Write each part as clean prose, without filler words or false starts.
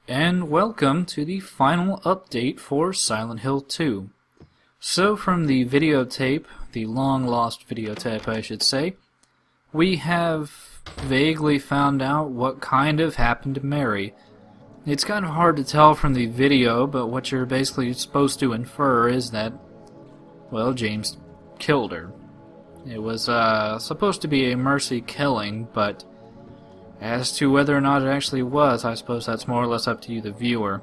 And welcome to the final update for Silent Hill 2. So from the videotape, the long-lost videotape I should say, we have vaguely found out what kind of happened to Mary. It's kind of hard to tell from the video, but what you're basically supposed to infer is that, well, James killed her. It was supposed to be a mercy killing, but as to whether or not it actually was, I suppose that's more or less up to you, the viewer.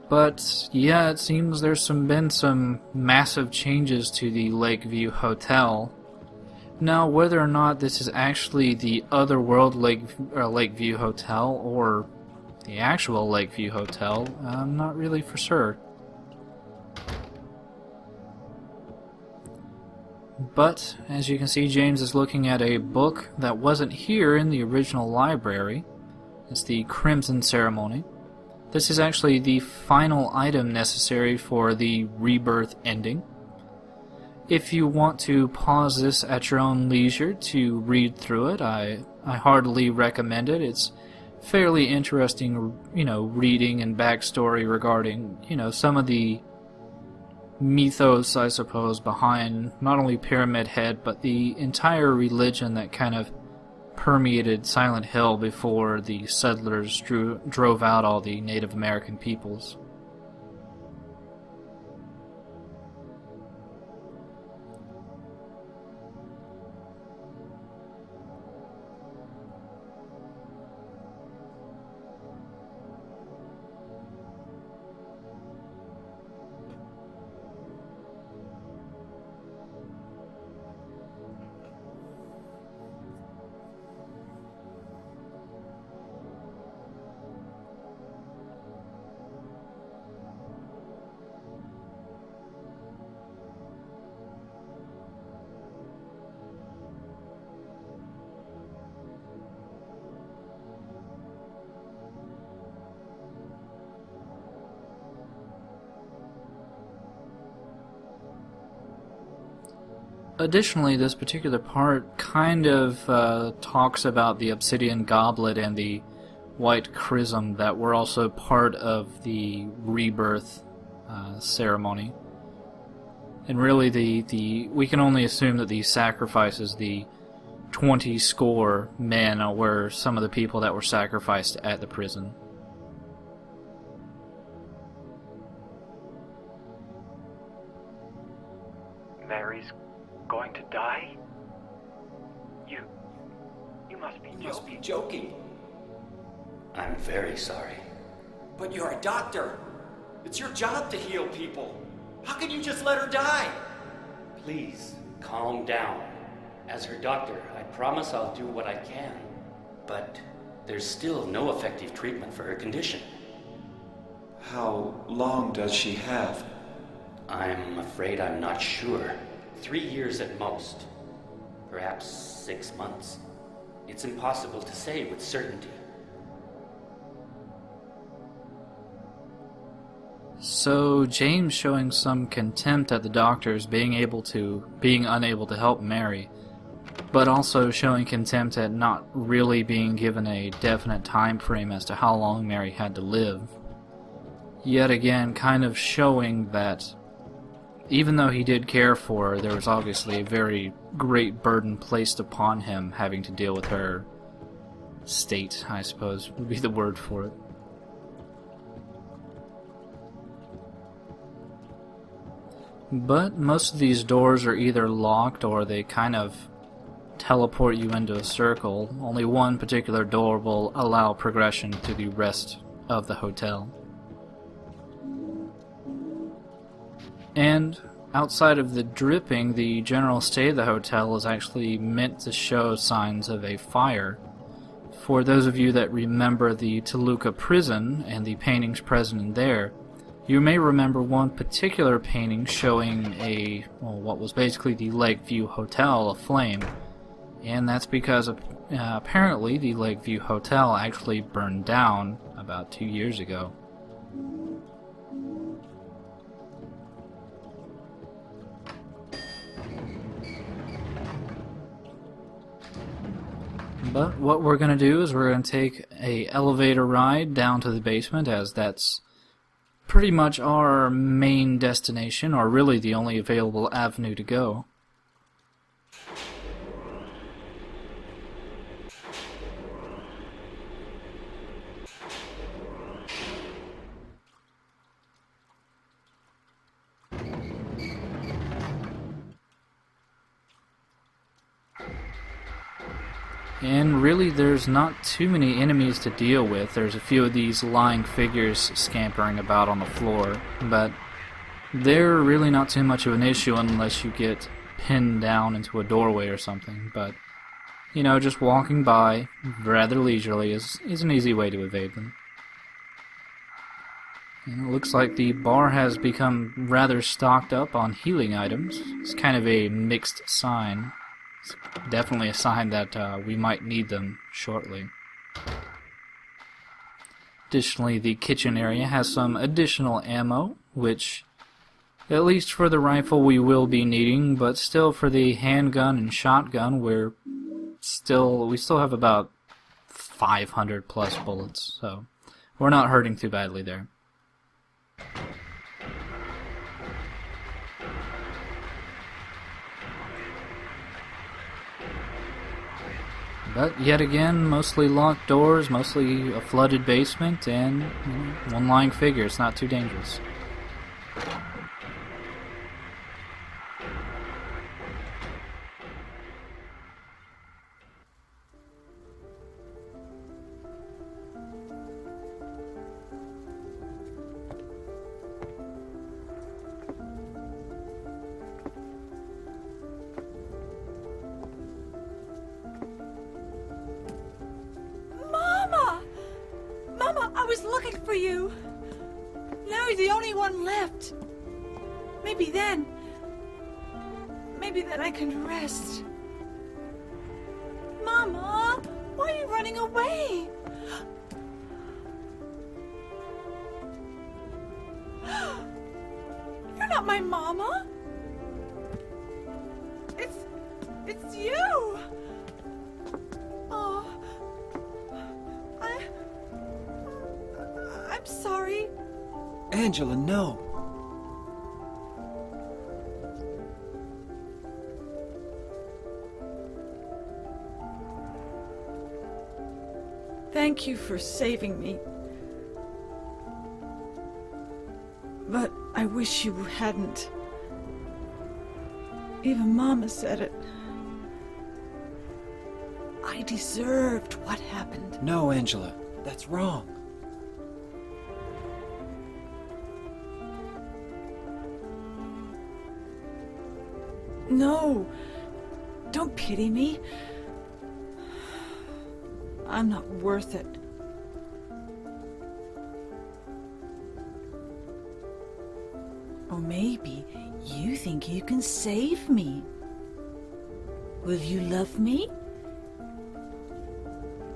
But yeah, it seems there's been some massive changes to the Lakeview Hotel. Now, whether or not this is actually the Otherworld Lakeview Hotel or the actual Lakeview Hotel, I'm not really for sure. But, as you can see, James is looking at a book that wasn't here in the original library. It's the Crimson Ceremony. This is actually the final item necessary for the rebirth ending. If you want to pause this at your own leisure to read through it, I heartily recommend it. It's fairly interesting, reading and backstory regarding, some of the mythos, I suppose, behind not only Pyramid Head, but the entire religion that kind of permeated Silent Hill before the settlers drove out all the Native American peoples. Additionally, this particular part kind of talks about the obsidian goblet and the white chrism that were also part of the rebirth ceremony. And really, we can only assume that these sacrifices, the 20 score men, were some of the people that were sacrificed at the prison. Mary's going to die? You must be joking. You must be joking. I'm very sorry. But you're a doctor. It's your job to heal people. How can you just let her die? Please, calm down. As her doctor, I promise I'll do what I can. But there's still no effective treatment for her condition. How long does she have? I'm afraid I'm not sure. 3 years at most. Perhaps 6 months. It's impossible to say with certainty. So James showing some contempt at the doctors being unable to help Mary, but also showing contempt at not really being given a definite time frame as to how long Mary had to live. Yet again, kind of showing that even though he did care for her, there was obviously a very great burden placed upon him having to deal with her state, I suppose would be the word for it. But most of these doors are either locked or they kind of teleport you into a circle. Only one particular door will allow progression to the rest of the hotel. And outside of the dripping, the general state of the hotel is actually meant to show signs of a fire. For those of you that remember the Toluca prison and the paintings present in there, you may remember one particular painting showing what was basically the Lakeview Hotel aflame. And that's because apparently the Lakeview Hotel actually burned down about 2 years ago. But what we're going to do is we're going to take a elevator ride down to the basement, as that's pretty much our main destination, or really the only available avenue to go. And really there's not too many enemies to deal with. There's a few of these lying figures scampering about on the floor, but they're really not too much of an issue unless you get pinned down into a doorway or something. But, you know, just walking by rather leisurely is an easy way to evade them. And it looks like the bar has become rather stocked up on healing items. It's kind of a mixed sign. It's definitely a sign that we might need them shortly. Additionally, the kitchen area has some additional ammo, which, at least for the rifle, we will be needing, but still for the handgun and shotgun, we still have about 500 plus bullets, so we're not hurting too badly there. But yet again, mostly locked doors, mostly a flooded basement, and one lying figure. It's not too dangerous. I was looking for you. Now you're the only one left. Maybe then I can rest. Mama, why are you running away? You're not my mama. It's you. Oh, I'm sorry. Angela, no. Thank you for saving me. But I wish you hadn't. Even Mama said it. I deserved what happened. No, Angela, that's wrong. No, don't pity me. I'm not worth it. Or maybe you think you can save me. Will you love me?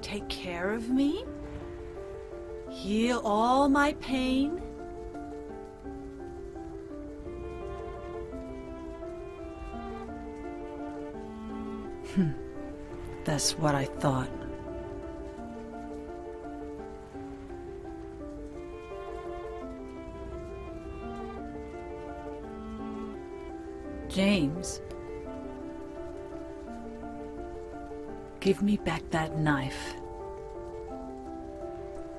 Take care of me? Heal all my pain? That's what I thought. James, give me back that knife.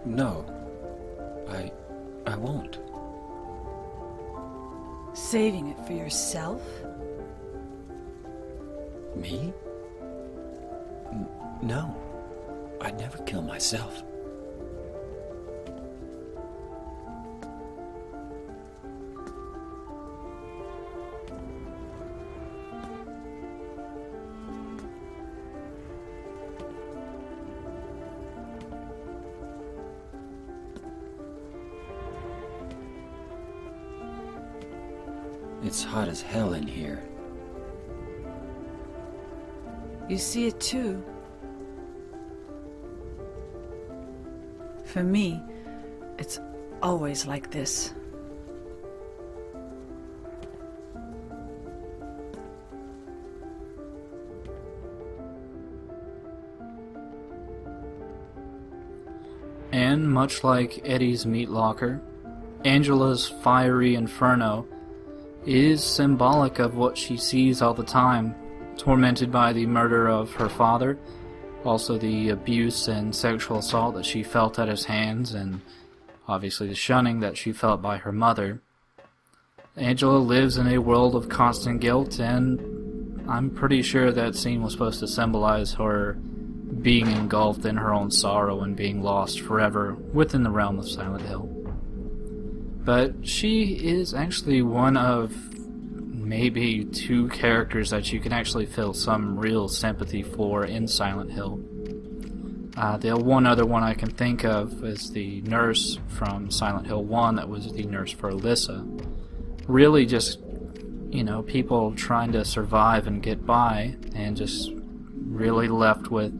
No, I won't. Saving it for yourself? Me? No, I'd never kill myself. It's hot as hell in here. You see it too. For me, it's always like this. again, much like Eddie's meat locker, Angela's fiery inferno is symbolic of what she sees all the time, tormented by the murder of her father, also the abuse and sexual assault that she felt at his hands, and obviously the shunning that she felt by her mother. Angela lives in a world of constant guilt, and I'm pretty sure that scene was supposed to symbolize her being engulfed in her own sorrow and being lost forever within the realm of Silent Hill. But she is actually one of maybe 2 characters that you can actually feel some real sympathy for in Silent Hill. The one other one I can think of is the nurse from Silent Hill 1 that was the nurse for Alyssa. Really just, people trying to survive and get by, and just really left with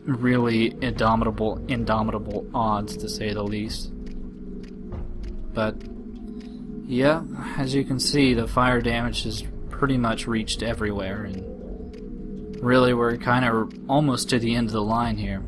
really indomitable odds, to say the least. But yeah, as you can see, the fire damage has pretty much reached everywhere, and really we're kind of almost to the end of the line here.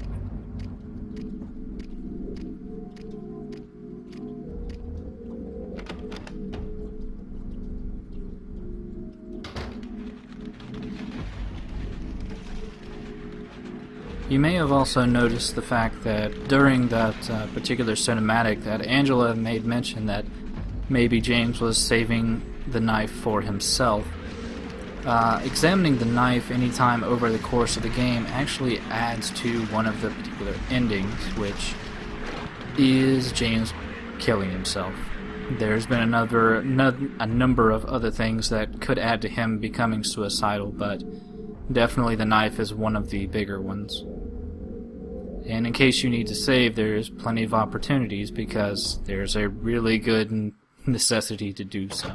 You may have also noticed the fact that during that particular cinematic that Angela made mention that maybe James was saving the knife for himself. Examining the knife anytime over the course of the game actually adds to one of the particular endings, which is James killing himself. There's been a number of other things that could add to him becoming suicidal, but definitely the knife is one of the bigger ones. And in case you need to save, there's plenty of opportunities because there's a really good necessity to do so.